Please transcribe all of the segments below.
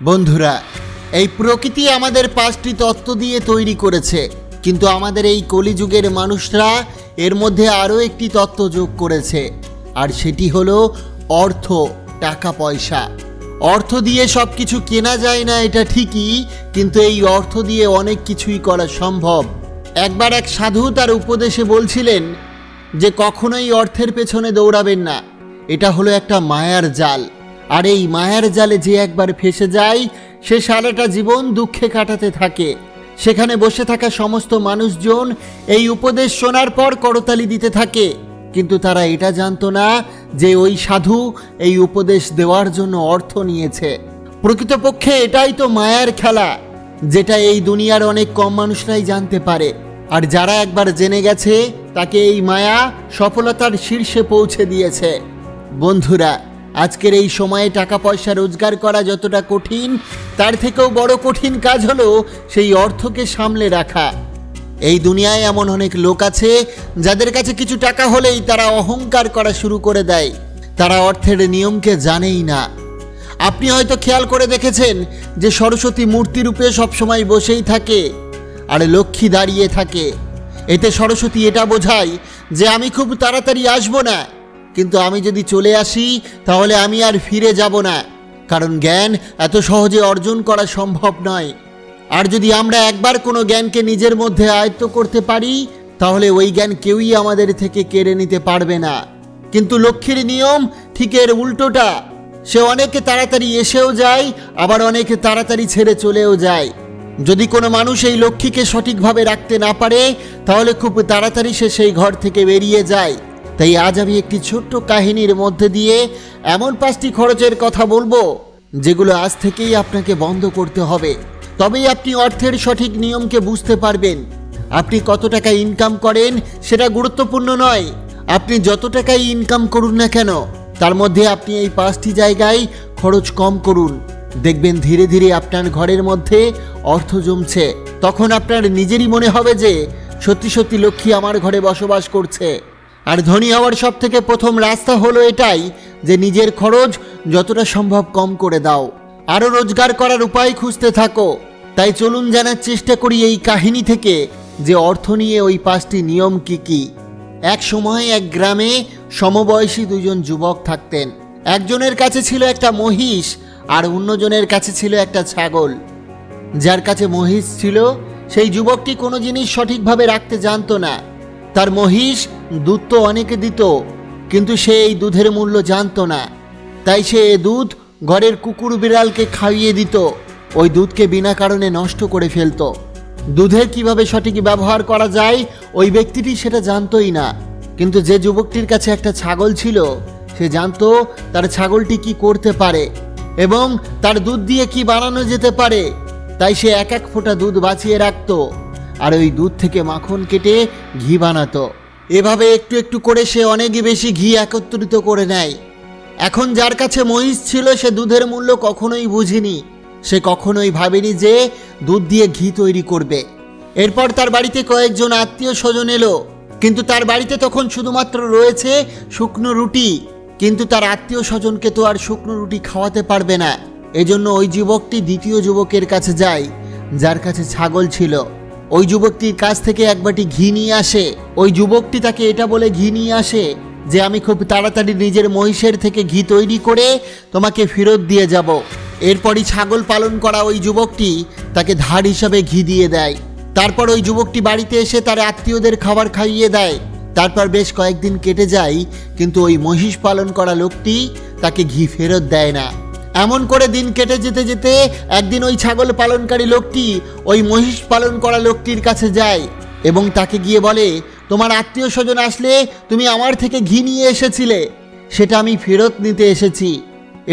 বন্ধুরা, এই প্রকৃতি আমাদের 5টি তত্ত্ব দিয়ে তৈরি করেছে, কিন্তু আমাদের এই কলিযুগের মানুষরা এর মধ্যে আরও একটি তত্ত্ব যোগ করেছে, আর সেটি হলো অর্থ, টাকা পয়সা। অর্থ দিয়ে সব কিছু কেনা যায় না, এটা ঠিকই, কিন্তু এই অর্থ দিয়ে অনেক কিছুই করা সম্ভব। একবার এক সাধু তার উপদেশে বলছিলেন যে কখনোই অর্থের পেছনে দৌড়াবেন না, এটা হলো একটা মায়ার জাল, আর এই মায়ার জালে যে একবার ফেসে যায় সে সারাটা জীবন দুঃখে কাটাতে থাকে। সেখানে বসে থাকা সমস্ত মানুষজন এই উপদেশ শোনার পর করতালি দিতে থাকে, কিন্তু তারা এটা জানতো না যে ওই সাধু এই উপদেশ দেওয়ার জন্য অর্থ নিয়েছে। প্রকৃতপক্ষে এটাই তো মায়ার খেলা, যেটা এই দুনিয়ার অনেক কম মানুষরাই জানতে পারে, আর যারা একবার জেনে গেছে তাকে এই মায়া সফলতার শীর্ষে পৌঁছে দিয়েছে। বন্ধুরা, আজকের এই সময়ে টাকা পয়সা রোজগার করা যতটা কঠিন, তার থেকেও বড় কঠিন কাজ হলো সেই অর্থকে সামলে রাখা। এই দুনিয়ায় এমন অনেক লোক আছে যাদের কাছে কিছু টাকা হলেই তারা অহংকার করা শুরু করে দেয়, তারা অর্থের নিয়মকে জানেই না। আপনি হয়তো খেয়াল করে দেখেছেন যে সরস্বতী মূর্তি রূপে সবসময় বসেই থাকে আর লক্ষ্মী দাঁড়িয়ে থাকে। এতে সরস্বতী এটা বোঝায় যে আমি খুব তাড়াতাড়ি আসবো না, কিন্তু আমি যদি চলে আসি তাহলে আমি আর ফিরে যাব না, কারণ জ্ঞান এত সহজে অর্জন করা সম্ভব নয়। আর যদি আমরা একবার কোনো জ্ঞানকে নিজের মধ্যে আয়ত্ত করতে পারি তাহলে ওই জ্ঞান কেউই আমাদের থেকে কেড়ে নিতে পারবে না। কিন্তু লক্ষ্মীর নিয়ম ঠিক এর উল্টোটা, সে অনেকে তাড়াতাড়ি এসেও যায়, আবার অনেকে তাড়াতাড়ি ছেড়ে চলেও যায়। যদি কোনো মানুষ এই লক্ষ্মীকে সঠিকভাবে রাখতে না পারে তাহলে খুব তাড়াতাড়ি সে সেই ঘর থেকে বেরিয়ে যায়। তাই আজ আমি একটি ছোট্ট কাহিনীর মধ্যে দিয়ে এমন 5টি খরচের কথা বলবো যেগুলো আজ থেকেই আপনাকে বন্ধ করতে হবে, তবেই আপনি অর্থের সঠিক নিয়মকে বুঝতে পারবেন। আপনি কত টাকা ইনকাম করেন সেটা গুরুত্বপূর্ণ নয়, আপনি যত টাকাই ইনকাম করুন না কেন তার মধ্যে আপনি এই 5টি জায়গায় খরচ কম করুন। দেখবেন ধীরে ধীরে আপনার ঘরের মধ্যে অর্থ জমছে, তখন আপনার নিজেরই মনে হবে যে সত্যি সত্যি লক্ষ্মী আমার ঘরে বসবাস করছে। আর ধনী হওয়ার সব থেকে প্রথম রাস্তা হলো এটাই যে নিজের খরচ যতটা সম্ভব কম করে দাও, আরও রোজগার করার উপায় খুঁজতে থাকো। তাই চলুন জানার চেষ্টা করি এই কাহিনী থেকে যে অর্থ নিয়ে ওই 5টি নিয়ম কি কি। এক সময় এক গ্রামে সমবয়সী 2জন যুবক থাকতেন। একজনের কাছে ছিল একটা মহিষ আর অন্যজনের কাছে ছিল একটা ছাগল। যার কাছে মহিষ ছিল সেই যুবকটি কোনো জিনিস সঠিকভাবে রাখতে জানতো না। তার মহিষ দুধ তো অনেকে দিত, কিন্তু সে এই দুধের মূল্য জানতো না। তাই সে এ দুধ ঘরের কুকুর বিড়ালকে খাইয়ে দিত, ওই দুধকে বিনা কারণে নষ্ট করে ফেলত। দুধের কিভাবে সঠিক ব্যবহার করা যায় ওই ব্যক্তিটি সেটা জানতোই না। কিন্তু যে যুবকটির কাছে একটা ছাগল ছিল সে জানতো তার ছাগলটি কি করতে পারে এবং তার দুধ দিয়ে কি বানানো যেতে পারে। তাই সে এক এক ফোঁটা দুধ বাঁচিয়ে রাখত আর ওই দুধ থেকে মাখন কেটে ঘি বানাতো। এভাবে একটু একটু করে সে অনেক বেশি ঘি একত্রিত করে নেয়। এখন যার কাছে মহিষ ছিল সে দুধের মূল্য কখনোই বুঝেনি, সে কখনোই ভাবেনি যে দুধ দিয়ে ঘি তৈরি করবে। এরপর তার বাড়িতে কয়েকজন আত্মীয় স্বজন এলো, কিন্তু তার বাড়িতে তখন শুধুমাত্র রয়েছে শুকনো রুটি, কিন্তু তার আত্মীয় স্বজনকে তো আর শুকনো রুটি খাওয়াতে পারবে না। এজন্য ওই যুবকটি দ্বিতীয় যুবকের কাছে যায় যার কাছে ছাগল ছিল। ওই যুবকটির কাছ থেকে এক বাটি ঘি নিয়ে আসে। ওই যুবকটি তাকে এটা বলে ঘি নিয়ে আসে যে আমি খুব তাড়াতাড়ি নিজের মহিষের থেকে ঘি তৈরি করে তোমাকে ফেরত দিয়ে যাব। এরপরই ছাগল পালন করা ওই যুবকটি তাকে ধার হিসাবে ঘি দিয়ে দেয়। তারপর ওই যুবকটি বাড়িতে এসে তার আত্মীয়দের খাবার খাইয়ে দেয়। তারপর বেশ কয়েকদিন কেটে যায়, কিন্তু ওই মহিষ পালন করা লোকটি তাকে ঘি ফেরত দেয় না। এমন করে দিন কেটে যেতে যেতে একদিন ওই ছাগল পালনকারী লোকটি ওই মহিষ পালন করা লোকটির কাছে যায় এবং তাকে গিয়ে বলে, তোমার আত্মীয় স্বজন আসলে তুমি আমার থেকে ঘি নিয়ে এসেছিলে, সেটা আমি ফেরত নিতে এসেছি।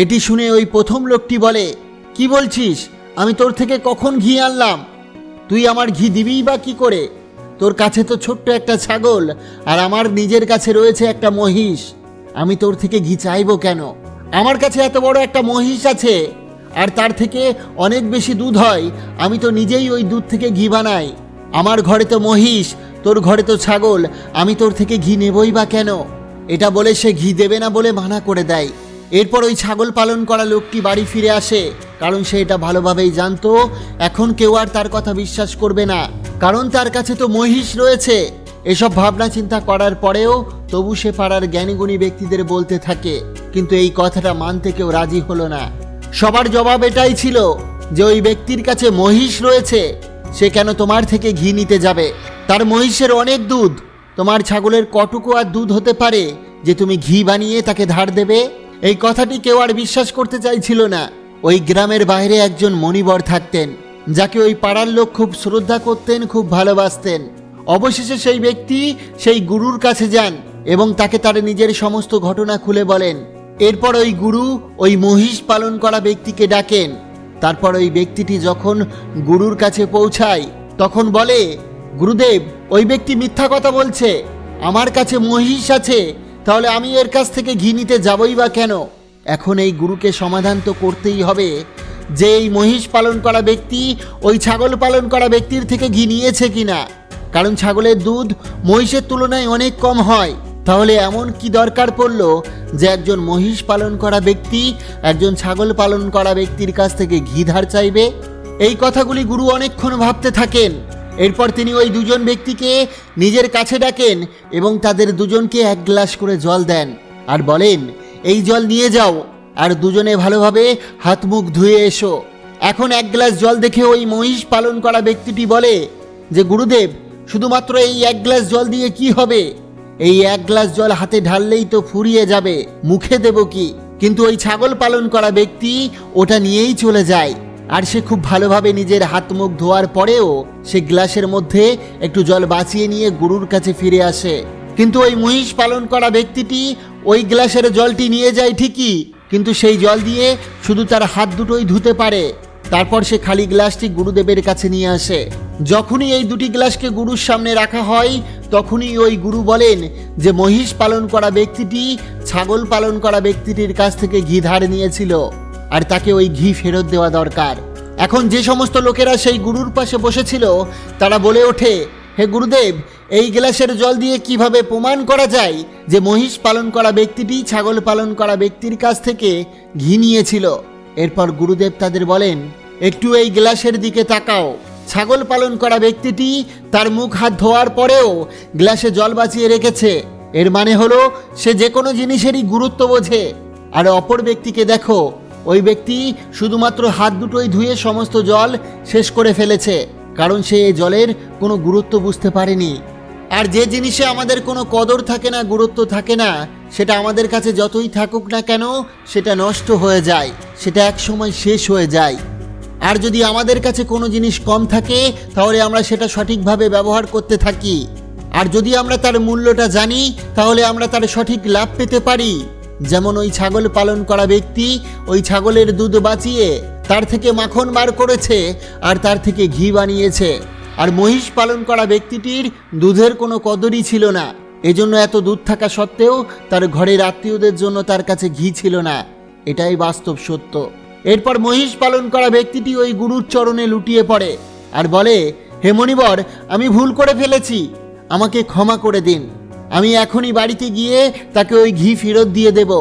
এটি শুনে ওই প্রথম লোকটি বলে, কি বলছিস, আমি তোর থেকে কখন ঘি আনলাম? তুই আমার ঘি দিবিই বা কি করে? তোর কাছে তো ছোট্ট একটা ছাগল আর আমার নিজের কাছে রয়েছে একটা মহিষ, আমি তোর থেকে ঘি চাইবো কেন? আমার কাছে এত বড় একটা মহিষ আছে আর তার থেকে অনেক বেশি দুধ হয়, আমি তো নিজেই ওই দুধ থেকে ঘি বানাই। আমার ঘরে তো মহিষ, তোর ঘরে তো ছাগল, আমি তোর থেকে ঘি নেবই বা কেন? এটা বলে সে ঘি দেবে না বলে মানা করে দেয়। এরপর ওই ছাগল পালন করা লোকটি বাড়ি ফিরে আসে, কারণ সে এটা ভালোভাবেই জানতো এখন কেউ আর তার কথা বিশ্বাস করবে না, কারণ তার কাছে তো মহিষ রয়েছে। এসব ভাবনা চিন্তা করার পরেও তবু সে পাড়ার জ্ঞানীগুণী ব্যক্তিদের বলতে থাকে, কিন্তু এই কথাটা মানতে কেউ রাজি হলো না। সবার জবাব এটাই ছিল যে ওই ব্যক্তির কাছে মহিষ রয়েছে, সে কেন তোমার থেকে ঘি নিতে যাবে? তার মহিষের অনেক দুধ, তোমার ছাগলের কটুকু আর দুধ হতে পারে যে তুমি ঘি বানিয়ে তাকে ধার দেবে? এই কথাটি কেউ আর বিশ্বাস করতে চাইছিল না। ওই গ্রামের বাইরে একজন মণিবর থাকতেন, যাকে ওই পাড়ার লোক খুব শ্রদ্ধা করতেন, খুব ভালোবাসতেন। অবশেষে সেই ব্যক্তি সেই গুরুর কাছে যান এবং তাকে তার নিজের সমস্ত ঘটনা খুলে বলেন। এরপর ওই গুরু ওই মহিষ পালন করা ব্যক্তিকে ডাকেন। তারপর ওই ব্যক্তিটি যখন গুরুর কাছে পৌঁছায় তখন বলে, গুরুদেব, ওই ব্যক্তি মিথ্যা কথা বলছে, আমার কাছে মহিষ আছে, তাহলে আমি এর কাছ থেকে ঘি নিতে যাবই বা কেন? এখন এই গুরুকে সমাধান তো করতেই হবে যে এই মহিষ পালন করা ব্যক্তি ওই ছাগল পালন করা ব্যক্তির থেকে ঘি নিয়েছে কিনা, কারণ ছাগলের দুধ মহিষের তুলনায় অনেক কম হয়। তাহলে এমন কি দরকার পড়ল যে একজন মহিষ পালন করা ব্যক্তি একজন ছাগল পালন করা ব্যক্তির কাছ থেকে ঘি ধার চাইবে? এই কথাগুলি গুরু অনেকক্ষণ ভাবতে থাকেন। এরপর তিনি ওই দুজন ব্যক্তিকে নিজের কাছে ডাকেন এবং তাদের দুজনকে এক গ্লাস করে জল দেন আর বলেন, এই জল নিয়ে যাও আর দুজনে ভালোভাবে হাত মুখ ধুয়ে এসো। এখন এক গ্লাস জল দেখে ওই মহিষ পালন করা ব্যক্তিটি বলে যে, গুরুদেব, শুধুমাত্র এই এক গ্লাস জল দিয়ে কি হবে? এই এক গ্লাস জল হাতে ঢাললেই তো ফুরিয়ে যাবে, মুখে দেব কি? কিন্তু ওই ছাগল পালন করা ব্যক্তি ওটা নিয়েই চলে যায়, আর সে খুব ভালোভাবে নিজের হাত মুখ ধোয়ার পরেও সে গ্লাসের মধ্যে একটু জল বাঁচিয়ে নিয়ে গুরুর কাছে ফিরে আসে। কিন্তু ওই মহিষ পালন করা ব্যক্তিটি ওই গ্লাসের জলটি নিয়ে যায় ঠিকই, কিন্তু সেই জল দিয়ে শুধু তার হাত দুটোই ধুতে পারে। তারপর সে খালি গ্লাসটি গুরুদেবের কাছে নিয়ে আসে। যখনই এই দুটি গ্লাসকে গুরুর সামনে রাখা হয় তখনই ওই গুরু বলেন যে মহিষ পালন করা ব্যক্তিটি ছাগল পালন করা ব্যক্তিটির কাছ থেকে ঘি ধার নিয়েছিল আর তাকে ওই ঘি ফেরত দেওয়া দরকার। এখন যে সমস্ত লোকেরা সেই গুরুর পাশে বসেছিল তারা বলে ওঠে, হে গুরুদেব, এই গ্লাসের জল দিয়ে কিভাবে প্রমাণ করা যায় যে মহিষ পালন করা ব্যক্তিটি ছাগল পালন করা ব্যক্তির কাছ থেকে ঘি নিয়েছিল? এরপর গুরুদেব তাদের বলেন, একটু এই গ্লাসের দিকে তাকাও। ছাগল পালন করা ব্যক্তিটি তার মুখ হাত ধোয়ার পরেও গ্লাসে জল বাঁচিয়ে রেখেছে, এর মানে হলো সে যে কোনো জিনিসেরই গুরুত্ব বোঝে। আর অপর ব্যক্তিকে দেখো, ওই ব্যক্তি শুধুমাত্র হাত দুটোই ধুয়ে সমস্ত জল শেষ করে ফেলেছে, কারণ সে এই জলের কোনো গুরুত্ব বুঝতে পারেনি। আর যে জিনিসে আমাদের কোনো কদর থাকে না, গুরুত্ব থাকে না, সেটা আমাদের কাছে যতই থাকুক না কেন সেটা নষ্ট হয়ে যায়, সেটা এক সময় শেষ হয়ে যায়। আর যদি আমাদের কাছে কোনো জিনিস কম থাকে তাহলে আমরা সেটা সঠিকভাবে ব্যবহার করতে থাকি, আর যদি আমরা তার মূল্যটা জানি তাহলে আমরা তার সঠিক লাভ পেতে পারি। যেমন ওই ছাগল পালন করা ব্যক্তি ওই ছাগলের দুধ বাঁচিয়ে তার থেকে মাখন বার করেছে আর তার থেকে ঘি বানিয়েছে, আর মহিষ পালন করা ব্যক্তিটির দুধের কোনো কদরই ছিল না, এজন্য এত দুধ থাকা সত্ত্বেও তার ঘরের আত্মীয়দের জন্য তার কাছে ঘি ছিল না। এটাই বাস্তব সত্য। এরপর মহিষ পালন করা ব্যক্তিটি ওই গুরুর চরণে লুটিয়ে পড়ে আর বলে, হে মণিবর, আমি ভুল করে ফেলেছি, আমাকে ক্ষমা করে দিন, আমি এখনই বাড়িতে গিয়ে তাকে ওই ঘি ফেরত দিয়ে দেব।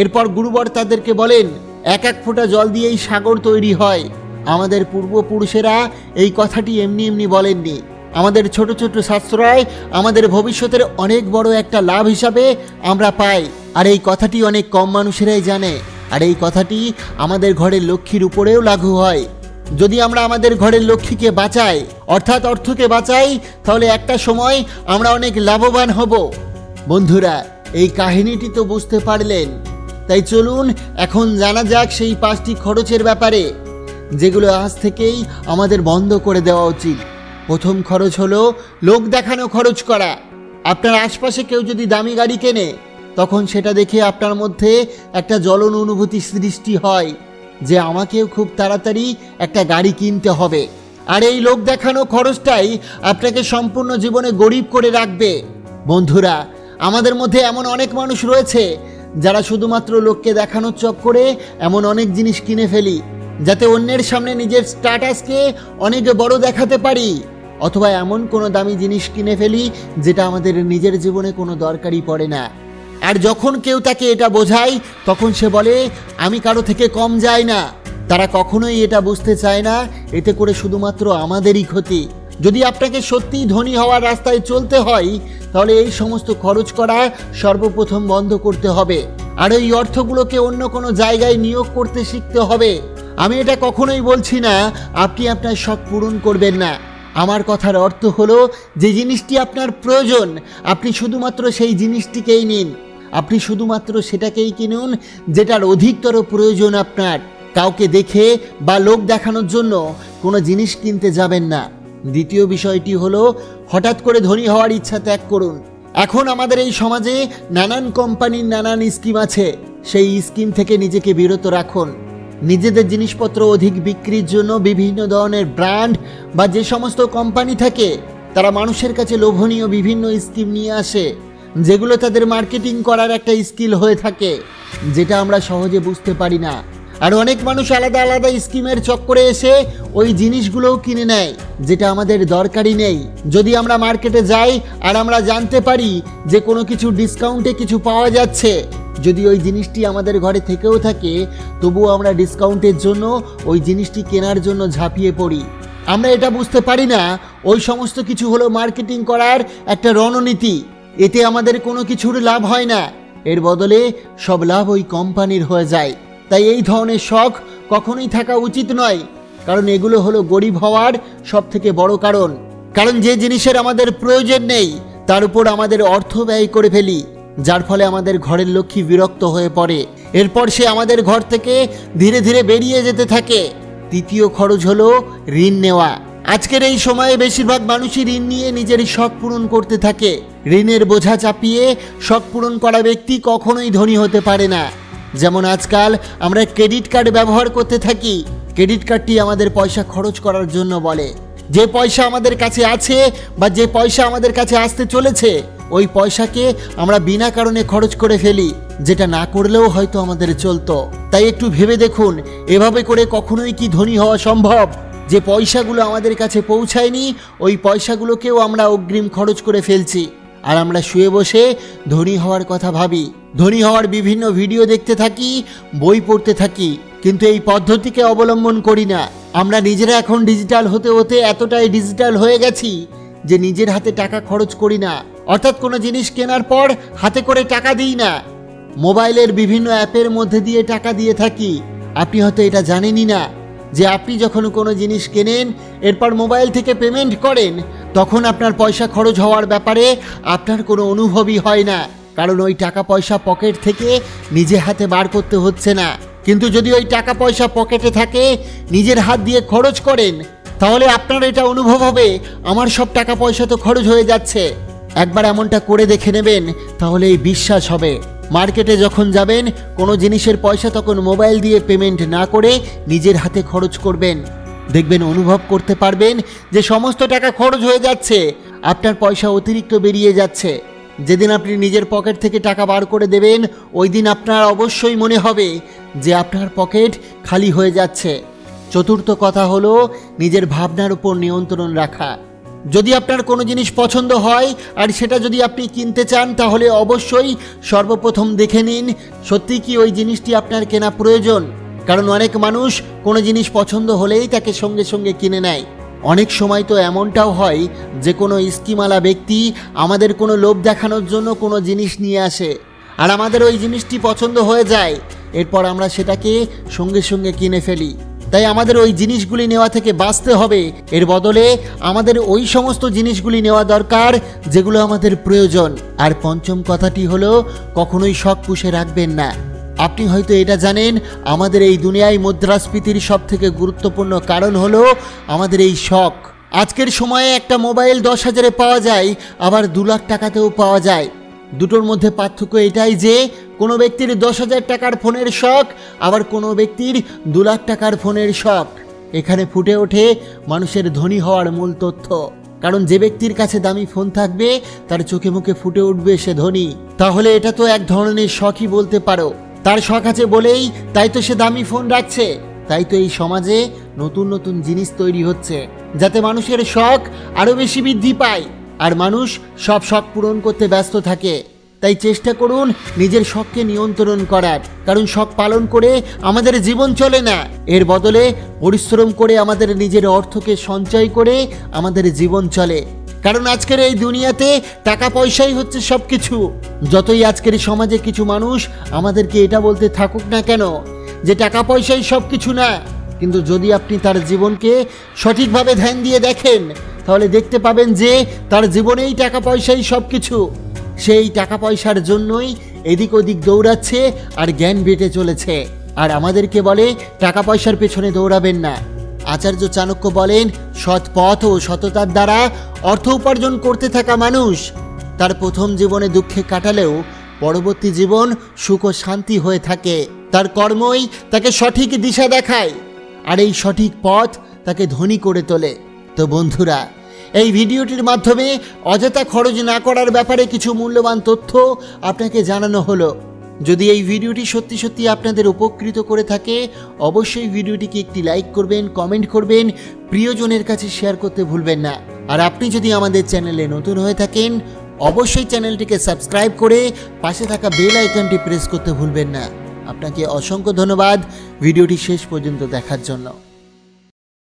এরপর গুরুবর তাদেরকে বলেন, এক এক ফোঁটা জল দিয়েই সাগর তৈরি হয়। আমাদের পূর্বপুরুষেরা এই কথাটি এমনি এমনি বলেননি। আমাদের ছোট ছোট সাশ্রয় আমাদের ভবিষ্যতের অনেক বড় একটা লাভ হিসাবে আমরা পাই, আর এই কথাটি অনেক কম মানুষেরাই জানে। আর এই কথাটি আমাদের ঘরের লক্ষ্মীর উপরেও লাগু হয়। যদি আমরা আমাদের ঘরের লক্ষ্মীকে বাঁচাই, অর্থাৎ অর্থকে বাঁচাই, তাহলে একটা সময় আমরা অনেক লাভবান হব। বন্ধুরা, এই কাহিনীটি তো বুঝতে পারলেন, তাই চলুন এখন জানা যাক সেই 5টি খরচের ব্যাপারে, যেগুলো আজ থেকেই আমাদের বন্ধ করে দেওয়া উচিত। প্রথম খরচ হলো লোক দেখানো খরচ করা। আপনার আশপাশে কেউ যদি দামি গাড়ি কেনে, তখন সেটা দেখে আপনার মধ্যে একটা জ্বলন অনুভূতি সৃষ্টি হয় যে আমাকেও খুব তাড়াতাড়ি একটা গাড়ি কিনতে হবে। আর এই লোক দেখানো খরচটাই আপনাকে সম্পূর্ণ জীবনে গরিব করে রাখবে। বন্ধুরা, আমাদের মধ্যে এমন অনেক মানুষ রয়েছে যারা শুধুমাত্র লোককে দেখানোর চক্করে এমন অনেক জিনিস কিনে ফেলি যাতে অন্যের সামনে নিজের স্ট্যাটাসকে অনেক বড় দেখাতে পারি, অথবা এমন কোনো দামি জিনিস কিনে ফেলি যেটা আমাদের নিজের জীবনে কোনো দরকারই পড়ে না। আর যখন কেউ তাকে এটা বোঝায় তখন সে বলে আমি কারো থেকে কম যাই না। তারা কখনোই এটা বুঝতে চায় না এতে করে শুধুমাত্র আমাদেরই ক্ষতি। যদি আপনাকে সত্যিই ধনী হওয়ার রাস্তায় চলতে হয় তাহলে এই সমস্ত খরচ করা সর্বপ্রথম বন্ধ করতে হবে, আর এই অর্থগুলোকে অন্য কোনো জায়গায় নিয়োগ করতে শিখতে হবে। আমি এটা কখনোই বলছি না আপনি আপনার শখ পূরণ করবেন না। আমার কথার অর্থ হলো যে জিনিসটি আপনার প্রয়োজন আপনি শুধুমাত্র সেই জিনিসটিকেই নিন। আপনি শুধুমাত্র সেটাকেই কিনুন যেটার অধিকতর প্রয়োজন আপনার। কাউকে দেখে বা লোক দেখানোর জন্য কোনো জিনিস কিনতে যাবেন না। দ্বিতীয় বিষয়টি হলো হঠাৎ করে ধনী হওয়ার ইচ্ছা ত্যাগ করুন। এখন আমাদের এই সমাজে নানান কোম্পানির নানান স্কিম আছে, সেই স্কিম থেকে নিজেকে বিরত রাখুন। নিজেদের জিনিসপত্র অধিক বিক্রির জন্য বিভিন্ন ধরনের ব্র্যান্ড বা যে সমস্ত কোম্পানি থাকে তারা মানুষের কাছে লোভনীয় বিভিন্ন স্কিম নিয়ে আসে, যেগুলো তাদের মার্কেটিং করার একটা স্কিল হয়ে থাকে, যেটা আমরা সহজে বুঝতে পারি না। আর অনেক মানুষ আলাদা আলাদা স্কিমের চক্করে এসে ওই জিনিসগুলোও কিনে নেয় যেটা আমাদের দরকারই নেই। যদি আমরা মার্কেটে যাই আর আমরা জানতে পারি যে কোনো কিছু ডিসকাউন্টে কিছু পাওয়া যাচ্ছে, যদি ওই জিনিসটি আমাদের ঘরে থেকেও থাকে তবুও আমরা ডিসকাউন্টের জন্য ওই জিনিসটি কেনার জন্য ঝাঁপিয়ে পড়ি। আমরা এটা বুঝতে পারি না ওই সমস্ত কিছু হলো মার্কেটিং করার একটা রণনীতি। এতে আমাদের কোনো কিছুর লাভ হয় না, এর বদলে সব লাভ ওই কোম্পানির হয়ে যায়। তাই এই ধরনের শখ কখনোই থাকা উচিত নয়, কারণ এগুলো হলো গরিব হওয়ার সব থেকে বড় কারণ। কারণ যে জিনিসের আমাদের প্রয়োজন নেই তার উপর আমাদের অর্থ ব্যয় করে ফেলি, যার ফলে আমাদের ঘরের লক্ষ্মী বিরক্ত হয়ে পড়ে। এরপর সে আমাদের ঘর থেকে ধীরে ধীরে বেরিয়ে যেতে থাকে। তৃতীয় খরচ হলো ঋণ নেওয়া। আজকের এই সময়ে বেশিরভাগ মানুষই ঋণ নিয়ে নিজের শখ পূরণ করতে থাকে। ঋণের বোঝা চাপিয়ে শখ পূরণ করা ব্যক্তি কখনোই ধনী হতে পারে না। যেমন আজকাল আমরা ক্রেডিট কার্ড ব্যবহার করতে থাকি। ক্রেডিট কার্ডটি আমাদের পয়সা খরচ করার জন্য বলে। যে পয়সা আমাদের কাছে আছে বা যে পয়সা আমাদের কাছে আসতে চলেছে ওই পয়সাকে আমরা বিনা কারণে খরচ করে ফেলি, যেটা না করলেও হয়তো আমাদের চলতো। তাই একটু ভেবে দেখুন এভাবে করে কখনোই কি ধনী হওয়া সম্ভব? যে পয়সাগুলো আমাদের কাছে পৌঁছায়নি ওই পয়সাগুলোকেও আমরা অগ্রিম খরচ করে ফেলছি, আর আমরা শুয়ে বসে ধনী হওয়ার কথা ভাবি। ধনী হওয়ার বিভিন্ন ভিডিও দেখতে থাকি, বই পড়তে থাকি, কিন্তু এই পদ্ধতিকে অবলম্বন করি না। আমরা নিজেরা এখন ডিজিটাল হতে হতে এতটাই ডিজিটাল হয়ে গেছি যে নিজের হাতে টাকা খরচ করি না, অর্থাৎ কোনো জিনিস কেনার পর হাতে করে টাকা দিই না, মোবাইলের বিভিন্ন অ্যাপের মধ্যে দিয়ে টাকা দিয়ে থাকি। আপনি হয়তো এটা জানেনই না যে আপনি যখন কোনো জিনিস কেনেন এরপর মোবাইল থেকে পেমেন্ট করেন তখন আপনার পয়সা খরচ হওয়ার ব্যাপারে আপনার কোনো অনুভবই হয় না, কারণ ওই টাকা পয়সা পকেট থেকে নিজে হাতে বার করতে হচ্ছে না। কিন্তু যদি ওই টাকা পয়সা পকেটে থাকে নিজের হাত দিয়ে খরচ করেন তাহলে আপনার এটা অনুভব হবে আমার সব টাকা পয়সা তো খরচ হয়ে যাচ্ছে। একবার এমনটা করে দেখে নেবেন তাহলে এই বিশ্বাস হবে। মার্কেটে যখন যাবেন কোনো জিনিসের পয়সা তখন মোবাইল দিয়ে পেমেন্ট না করে নিজের হাতে খরচ করবেন। দেখবেন অনুভব করতে পারবেন যে সমস্ত টাকা খরচ হয়ে যাচ্ছে, আপনার পয়সা অতিরিক্ত বেরিয়ে যাচ্ছে। যেদিন আপনি নিজের পকেট থেকে টাকা বার করে দেবেন ওই দিন আপনার অবশ্যই মনে হবে যে আপনার পকেট খালি হয়ে যাচ্ছে। চতুর্থ কথা হলো নিজের ভাবনার উপর নিয়ন্ত্রণ রাখা। যদি আপনার কোনো জিনিস পছন্দ হয় আর সেটা যদি আপনি কিনতে চান তাহলে অবশ্যই সর্বপ্রথম দেখে নিন সত্যি কি ওই জিনিসটি আপনার কেনা প্রয়োজন। কারণ অনেক মানুষ কোনো জিনিস পছন্দ হলেই তাকে সঙ্গে সঙ্গে কিনে নেয়। অনেক সময় তো এমনটাও হয় যে কোনো স্কিমওয়ালা ব্যক্তি আমাদের কোনো লোভ দেখানোর জন্য কোনো জিনিস নিয়ে আসে আর আমাদের ওই জিনিসটি পছন্দ হয়ে যায়, এরপর আমরা সেটাকে সঙ্গে সঙ্গে কিনে ফেলি। তাই আমাদের ওই জিনিসগুলি নেওয়া থেকে বাঁচতে হবে, এর বদলে আমাদের ওই সমস্ত জিনিসগুলি নেওয়া দরকার যেগুলো আমাদের প্রয়োজন। আর পঞ্চম কথাটি হলো কখনোই শখ পুষে রাখবেন না। আপনি হয়তো এটা জানেন আমাদের এই দুনিয়ায় মুদ্রাস্ফীতির সব থেকে গুরুত্বপূর্ণ কারণ হলো আমাদের এই শখ। আজকের সময়ে একটা মোবাইল 10,000-এ পাওয়া যায়, আবার 2 লাখ টাকাতেও পাওয়া যায়। দুটোর মধ্যে পার্থক্য এটাই যে কোনো ব্যক্তির 10,000 টাকার ফোনের শখ, আবার কোনো ব্যক্তির 2 লাখ টাকার ফোনের শখ। এখানে ফুটে ওঠে মানুষের ধনী হওয়ার মূল তথ্য। কারণ যে ব্যক্তির কাছে দামি ফোন থাকবে তার চোখে মুখে ফুটে উঠবে সে ধনী। তাহলে এটা তো এক ধরনের শখই বলতে পারো। তার শখ আছে বলেই তাই তো সে দামি ফোন রাখছে। তাই তো এই সমাজে নতুন নতুন জিনিস তৈরি হচ্ছে যাতে মানুষের শখ আরও বেশি বৃদ্ধি পায় আর মানুষ সব শখ পূরণ করতে ব্যস্ত থাকে। তাই চেষ্টা করুন নিজের শখকে নিয়ন্ত্রণ করার, কারণ শখ পালন করে আমাদের জীবন চলে না। এর বদলে পরিশ্রম করে আমাদের নিজের অর্থকে সঞ্চয় করে আমাদের জীবন চলে। কারণ আজকের এই দুনিয়াতে টাকা পয়সাই হচ্ছে সব কিছু। যতই আজকের সমাজে কিছু মানুষ আমাদেরকে এটা বলতে থাকুক না কেন যে টাকা পয়সাই সব কিছু না, কিন্তু যদি আপনি তার জীবনকে সঠিকভাবে ধ্যান দিয়ে দেখেন তাহলে দেখতে পাবেন যে তার জীবনেই টাকা পয়সাই সব কিছু। সেই টাকা পয়সার জন্যই এদিক ওদিক দৌড়াচ্ছে আর জ্ঞান বেটে চলেছে, আর আমাদেরকে বলে টাকা পয়সার পেছনে দৌড়াবেন না। আচার্য চাণক্য বলেন, সৎ পথ ও সততার দ্বারা অর্থ উপার্জন করতে থাকা মানুষ তার প্রথম জীবনে দুঃখে কাটালেও পরবর্তী জীবন সুখ ও শান্তি হয়ে থাকে। তার কর্মই তাকে সঠিক দিশা দেখায়, আর এই সঠিক পথ তাকে ধনী করে তোলে। তো বন্ধুরা, এই ভিডিওটির মাধ্যমে অযথা খরচ না করার ব্যাপারে কিছু মূল্যবান তথ্য আপনাকে জানানো হলো। যদি এই ভিডিওটি সত্যি সত্যি আপনাদের উপকৃত করে থাকে অবশ্যই ভিডিওটিকে একটি লাইক করবেন, কমেন্ট করবেন, প্রিয়জনের কাছে শেয়ার করতে ভুলবেন না। আর আপনি যদি আমাদের চ্যানেলে নতুন হয়ে থাকেন অবশ্যই চ্যানেলটিকে সাবস্ক্রাইব করে পাশে থাকা বেল আইকনটি প্রেস করতে ভুলবেন না। আপনাকে অসংখ্য ধন্যবাদ ভিডিওটি শেষ পর্যন্ত দেখার জন্য।